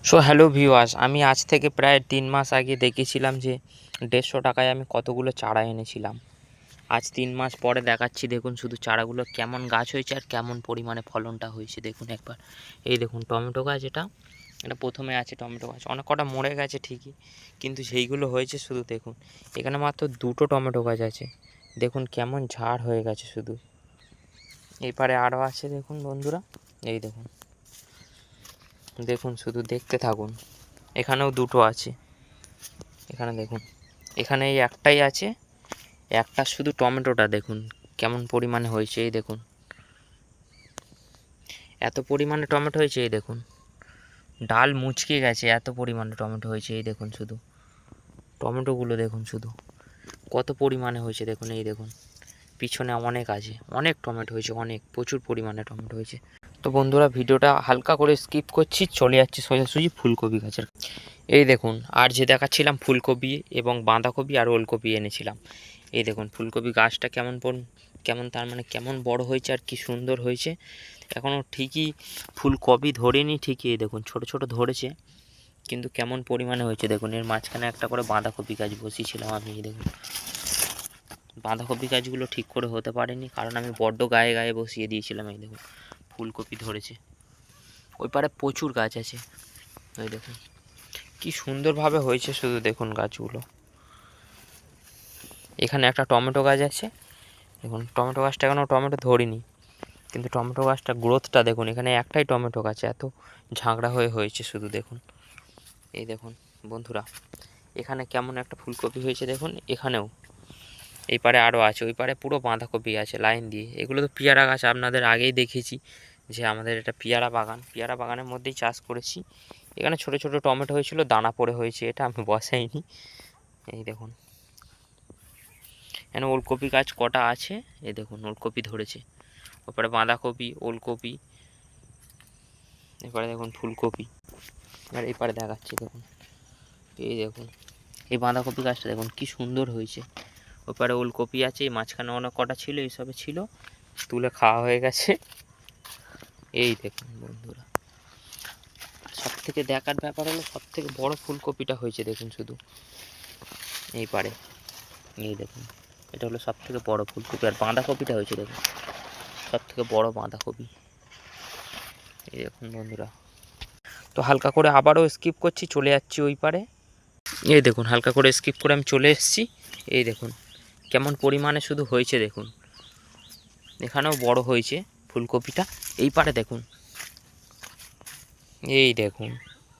So hello viewers, আমি আজ থেকে প্রায় ৩ মাস আগে দেখেছিলাম যে ১৫০ টাকায় আমি কতগুলো চারা এনেছিলাম। আজ ৩ মাস পরে দেখাচ্ছি, দেখুন শুধু চারাগুলো কেমন গাছ হয়েছে আর কেমন পরিমাণে ফলনটা হয়েছে দেখুন একবার। এই দেখুন টমেটো গাছ, এটা প্রথমে আছে টমেটো গাছ, অনেক কটা মরে গেছে ঠিকই, কিন্তু সেইগুলো হয়েছে শুধু দেখুন। এখানে মাত্র 2টো টমেটো গাছ আছে, দেখুন কেমন ঝাড় হয়ে গেছে শুধু। এই পারে আরও আছে দেখুন বন্ধুরা, এই দেখুন দেখুন শুধু দেখতে থাকুন। এখানেও 2টো আছে, এখানে দেখুন, এখানে এই একটাই আছে, একটা শুধু টমেটোটা দেখুন কেমন পরিমাণে হয়েছে। এই দেখুন এত পরিমাণে টমেটো হয়েছে, এই দেখুন ডাল মুচকে গেছে, এত পরিমাণে টমেটো হয়েছে। এই দেখুন শুধু টমেটোগুলো দেখুন শুধু কত পরিমাণে হয়েছে দেখুন। এই দেখুন পিছনে অনেক আছে, অনেক টমেটো হয়েছে, অনেক প্রচুর পরিমাণে টমেটো হয়েছে। তো বন্ধুরা ভিডিওটা হালকা করে স্কিপ করছি, চলে যাচ্ছি সোজাসুজি ফুলকপি গাছের। এই দেখুন আর যে দেখাচ্ছিলাম ফুলকপি এবং বাঁধাকপি আর ওলকপি এনেছিলাম। এই দেখুন ফুলকপি গাছটা কেমন তার মানে কেমন বড় হয়েছে আর কি সুন্দর হয়েছে। এখনও ঠিকই ফুলকপি ধরেনি ঠিকই, এই দেখুন ছোট ছোট ধরেছে, কিন্তু কেমন পরিমাণে হয়েছে দেখুন। এর মাঝখানে একটা করে বাঁধাকপি গাছ বসিয়েছিলাম আমি। এই দেখুন বাঁধাকপি গাছগুলো ঠিক করে হতে পারেনি, কারণ আমি বড্ড গায়ে গায়ে বসিয়ে দিয়েছিলাম। এই দেখুন ফুলকপি ধরেছে, ওই পারে প্রচুর গাছ আছে। ওই দেখুন কি সুন্দরভাবে হয়েছে শুধু দেখুন গাছগুলো। এখানে একটা টমেটো গাছ আছে, দেখুন টমেটো গাছটা এখনও টমেটো ধরিনি, কিন্তু টমেটো গাছটা গ্রোথটা দেখুন। এখানে একটাই টমেটো গাছে এত ঝাঁকড়া হয়েছে শুধু দেখুন। এই দেখুন বন্ধুরা এখানে কেমন একটা ফুলকপি হয়েছে দেখুন। এখানেও এই পারে আরও আছে, ওই পারে পুরো বাঁধাকপি আছে লাইন দিয়ে। এগুলো তো পেয়ারা গাছ, আপনাদের আগেই দেখেছি যে আমাদের এটা পেয়ারা বাগানের মধ্যেই চাষ করেছি। এখানে ছোট ছোট টমেটো হয়েছিল, দানা পড়ে হয়েছে, এটা আমি বসাইনি। এই দেখুন এখানে ওলকপি গাছ কটা আছে, এই দেখুন ওলকপি ধরেছে। ওপরে বাঁধাকপি, ওলকপি, এবারে দেখুন ফুলকপি। আর এপারে দেখাচ্ছি দেখুন, এই দেখুন এই বাঁধাকপি গাছটা দেখুন কি সুন্দর হয়েছে। ওপারে ওলকপি আছে, এই মাঝখানে অনেক কটা ছিল, এইসবে ছিল, তুলে খাওয়া হয়ে গেছে। এই দেখুন বন্ধুরা সব থেকে দেখার ব্যাপার হলো সব থেকে বড় ফুলকপিটা হয়েছে দেখুন শুধু এই পারে। এই দেখুন এটা হলো সব থেকে বড় ফুলকপি, আর বাঁধাকপিটা হয়েছে দেখুন সব থেকে বড় বাঁধাকপি। এই দেখুন বন্ধুরা, তো হালকা করে আবারও স্কিপ করছি, চলে যাচ্ছি ওই পারে। এই দেখুন হালকা করে স্কিপ করে আমি চলে এসেছি। এই দেখুন কেমন পরিমাণে শুধু হয়েছে দেখুন। এখানেও বড় হয়েছে ফুলকপিটা। এই পারে দেখুন, এই দেখুন